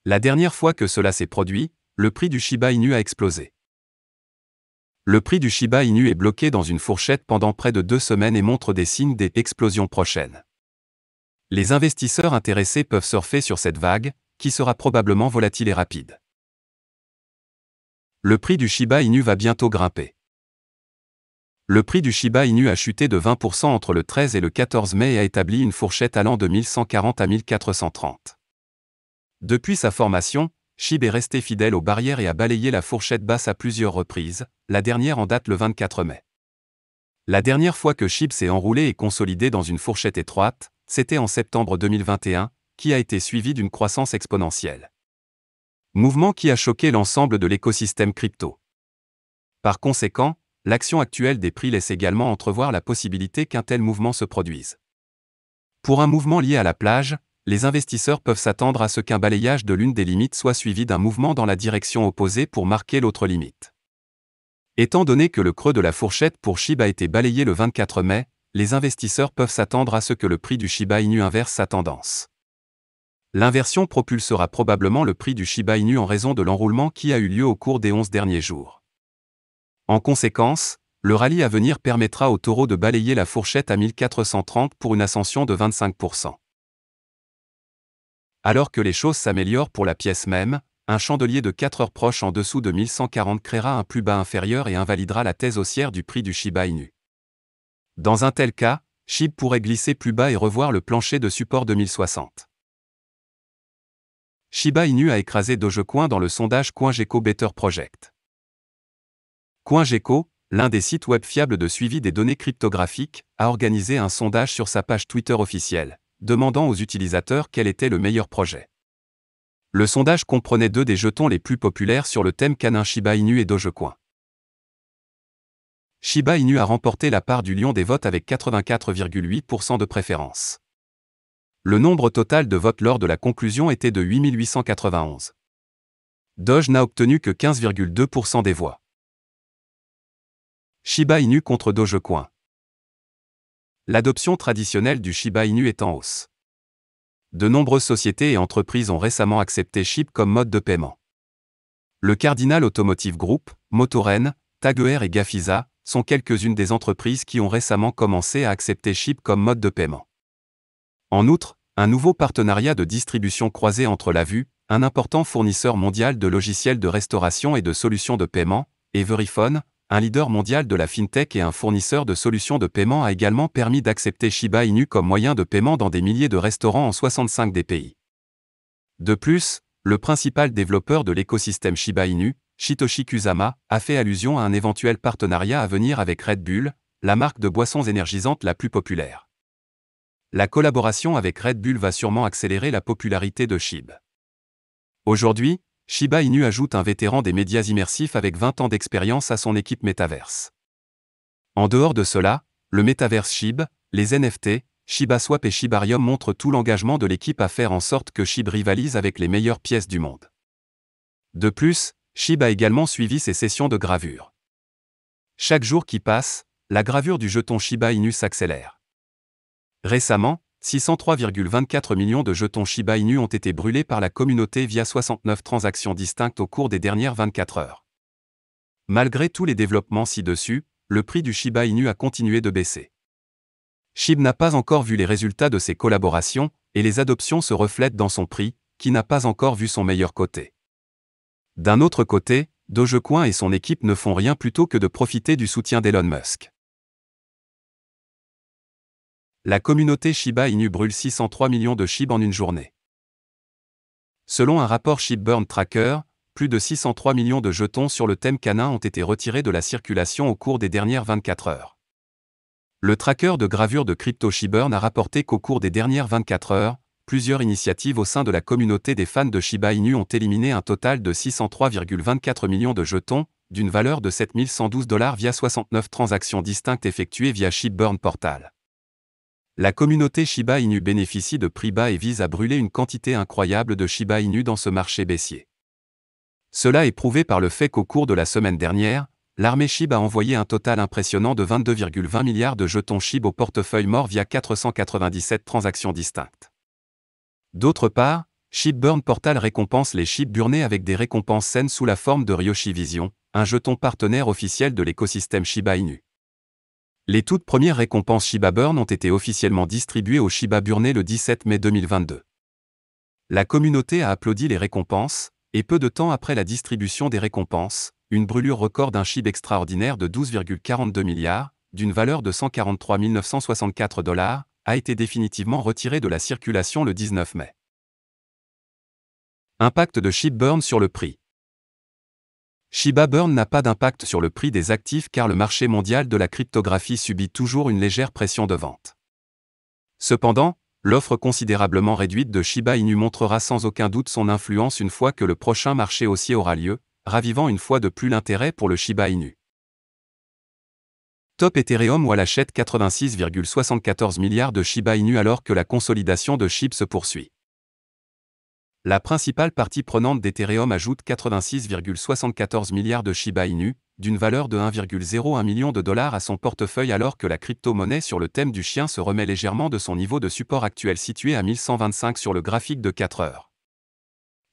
La dernière fois que cela s'est produit, le prix du Shiba Inu a explosé. Le prix du Shiba Inu est bloqué dans une fourchette pendant près de 2 semaines et montre des signes d'explosion prochaine. Les investisseurs intéressés peuvent surfer sur cette vague, qui sera probablement volatile et rapide. Le prix du Shiba Inu va bientôt grimper. Le prix du Shiba Inu a chuté de 20% entre le 13 et le 14 mai et a établi une fourchette allant de 1140 à 1430. Depuis sa formation, SHIB est resté fidèle aux barrières et a balayé la fourchette basse à plusieurs reprises, la dernière en date le 24 mai. La dernière fois que SHIB s'est enroulé et consolidé dans une fourchette étroite, c'était en septembre 2021, qui a été suivi d'une croissance exponentielle. Mouvement qui a choqué l'ensemble de l'écosystème crypto. Par conséquent, l'action actuelle des prix laisse également entrevoir la possibilité qu'un tel mouvement se produise. Pour un mouvement lié à la plage, les investisseurs peuvent s'attendre à ce qu'un balayage de l'une des limites soit suivi d'un mouvement dans la direction opposée pour marquer l'autre limite. Étant donné que le creux de la fourchette pour SHIB a été balayé le 24 mai, les investisseurs peuvent s'attendre à ce que le prix du Shiba Inu inverse sa tendance. L'inversion propulsera probablement le prix du Shiba Inu en raison de l'enroulement qui a eu lieu au cours des 11 derniers jours. En conséquence, le rallye à venir permettra au taureau de balayer la fourchette à 1430 pour une ascension de 25%. Alors que les choses s'améliorent pour la pièce même, un chandelier de 4 heures proche en dessous de 1140 créera un plus bas inférieur et invalidera la thèse haussière du prix du Shiba Inu. Dans un tel cas, SHIB pourrait glisser plus bas et revoir le plancher de support de 1060. Shiba Inu a écrasé Dogecoin dans le sondage CoinGecko Better Project. CoinGecko, l'un des sites web fiables de suivi des données cryptographiques, a organisé un sondage sur sa page Twitter officielle, demandant aux utilisateurs quel était le meilleur projet. Le sondage comprenait 2 des jetons les plus populaires sur le thème canin Shiba Inu et Dogecoin. Shiba Inu a remporté la part du lion des votes avec 84,8% de préférence. Le nombre total de votes lors de la conclusion était de 8891. Doge n'a obtenu que 15,2% des voix. Shiba Inu contre Dogecoin. L'adoption traditionnelle du Shiba Inu est en hausse. De nombreuses sociétés et entreprises ont récemment accepté SHIB comme mode de paiement. Le Cardinal Automotive Group, Motoren, Tag Heuer et Gafisa sont quelques-unes des entreprises qui ont récemment commencé à accepter SHIB comme mode de paiement. En outre, un nouveau partenariat de distribution croisé entre Lavvu, un important fournisseur mondial de logiciels de restauration et de solutions de paiement, et Verifone, un leader mondial de la fintech et un fournisseur de solutions de paiement a également permis d'accepter Shiba Inu comme moyen de paiement dans des milliers de restaurants en 65 des pays. De plus, le principal développeur de l'écosystème Shiba Inu, Shitoshi Kusama, a fait allusion à un éventuel partenariat à venir avec Red Bull, la marque de boissons énergisantes la plus populaire. La collaboration avec Red Bull va sûrement accélérer la popularité de SHIB. Aujourd'hui, Shiba Inu ajoute un vétéran des médias immersifs avec 20 ans d'expérience à son équipe Metaverse. En dehors de cela, le Metaverse SHIB, les NFT, ShibaSwap et Shibarium montrent tout l'engagement de l'équipe à faire en sorte que SHIB rivalise avec les meilleures pièces du monde. De plus, SHIB a également suivi ses sessions de gravure. Chaque jour qui passe, la gravure du jeton Shiba Inu s'accélère. Récemment, 603,24 millions de jetons Shiba Inu ont été brûlés par la communauté via 69 transactions distinctes au cours des dernières 24 heures. Malgré tous les développements ci-dessus, le prix du Shiba Inu a continué de baisser. SHIB n'a pas encore vu les résultats de ses collaborations, et les adoptions se reflètent dans son prix, qui n'a pas encore vu son meilleur côté. D'un autre côté, Dogecoin et son équipe ne font rien plutôt que de profiter du soutien d'Elon Musk. La communauté Shiba Inu brûle 603 millions de SHIB en une journée. Selon un rapport SHIB Burn Tracker, plus de 603 millions de jetons sur le thème canin ont été retirés de la circulation au cours des dernières 24 heures. Le tracker de gravure de crypto ShibBurn a rapporté qu'au cours des dernières 24 heures, plusieurs initiatives au sein de la communauté des fans de Shiba Inu ont éliminé un total de 603,24 millions de jetons, d'une valeur de $7112 via 69 transactions distinctes effectuées via ShibBurn Portal. La communauté Shiba Inu bénéficie de prix bas et vise à brûler une quantité incroyable de Shiba Inu dans ce marché baissier. Cela est prouvé par le fait qu'au cours de la semaine dernière, l'armée SHIB a envoyé un total impressionnant de 22,20 milliards de jetons SHIB au portefeuille mort via 497 transactions distinctes. D'autre part, Shipburn Portal récompense les chips burnés avec des récompenses saines sous la forme de Ryoshi Vision, un jeton partenaire officiel de l'écosystème Shiba Inu. Les toutes premières récompenses Shiba Burn ont été officiellement distribuées aux Shiba burnés le 17 mai 2022. La communauté a applaudi les récompenses, et peu de temps après la distribution des récompenses, une brûlure record d'un SHIB extraordinaire de 12,42 milliards, d'une valeur de 143 964 $, a été définitivement retirée de la circulation le 19 mai. Impact de Shipburn sur le prix. Shiba Burn n'a pas d'impact sur le prix des actifs car le marché mondial de la cryptographie subit toujours une légère pression de vente. Cependant, l'offre considérablement réduite de Shiba Inu montrera sans aucun doute son influence une fois que le prochain marché haussier aura lieu, ravivant une fois de plus l'intérêt pour le Shiba Inu. Top Ethereum Wall achète 86,74 milliards de Shiba Inu alors que la consolidation de SHIB se poursuit. La principale partie prenante d'Ethereum ajoute 86,74 milliards de Shiba Inu, d'une valeur de 1,01 million de dollars à son portefeuille alors que la crypto-monnaie sur le thème du chien se remet légèrement de son niveau de support actuel situé à 1125 sur le graphique de 4 heures.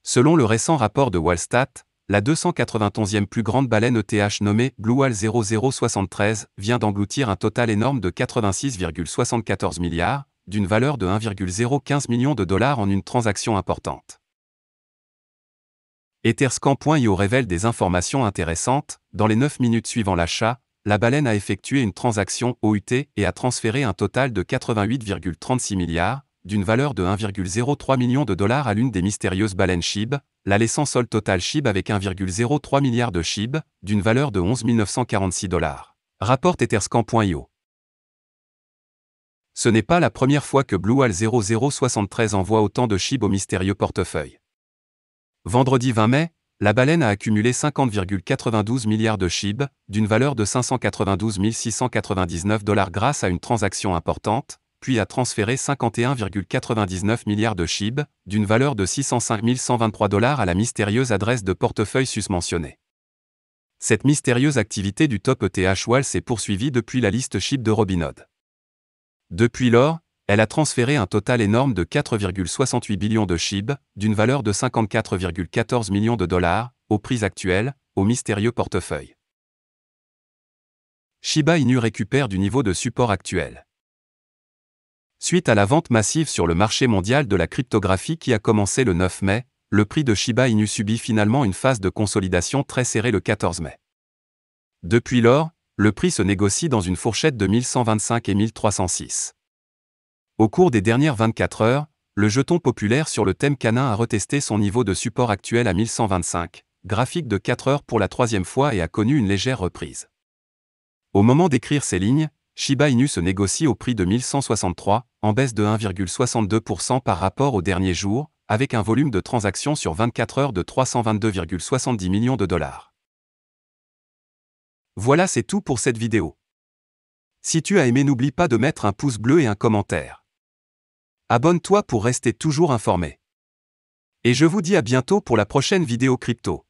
Selon le récent rapport de Wallstat, la 291e plus grande baleine ETH nommée Blue Whale 0073 vient d'engloutir un total énorme de 86,74 milliards, d'une valeur de 1,015 million de dollars en une transaction importante. Etherscan.io révèle des informations intéressantes. Dans les 9 minutes suivant l'achat, la baleine a effectué une transaction OUT et a transféré un total de 88,36 milliards, d'une valeur de 1,03 million de dollars à l'une des mystérieuses baleines SHIB, la laissant seul total SHIB avec 1,03 milliard de SHIB, d'une valeur de 11 946 $. Rapporte Etherscan.io. Ce n'est pas la première fois que Blue Whale 0073 envoie autant de SHIB au mystérieux portefeuille. Vendredi 20 mai, la baleine a accumulé 50,92 milliards de SHIB, d'une valeur de 592 699 $ grâce à une transaction importante, puis a transféré 51,99 milliards de SHIB, d'une valeur de 605 123 $ à la mystérieuse adresse de portefeuille susmentionnée. Cette mystérieuse activité du top ETH Whale s'est poursuivie depuis la liste SHIB de Robinhood. Depuis lors, elle a transféré un total énorme de 4,68 billions de SHIB, d'une valeur de 54,14 millions de dollars, au prix actuel, au mystérieux portefeuille. Shiba Inu récupère du niveau de support actuel. Suite à la vente massive sur le marché mondial de la cryptographie qui a commencé le 9 mai, le prix de Shiba Inu subit finalement une phase de consolidation très serrée le 14 mai. Depuis lors, le prix se négocie dans une fourchette de 1125 et 1306. Au cours des dernières 24 heures, le jeton populaire sur le thème canin a retesté son niveau de support actuel à 1125, graphique de 4 heures pour la troisième fois et a connu une légère reprise. Au moment d'écrire ces lignes, Shiba Inu se négocie au prix de 1163, en baisse de 1,62% par rapport au dernier jour, avec un volume de transactions sur 24 heures de 322,70 millions de dollars. Voilà, c'est tout pour cette vidéo. Si tu as aimé, n'oublie pas de mettre un pouce bleu et un commentaire. Abonne-toi pour rester toujours informé. Et je vous dis à bientôt pour la prochaine vidéo crypto.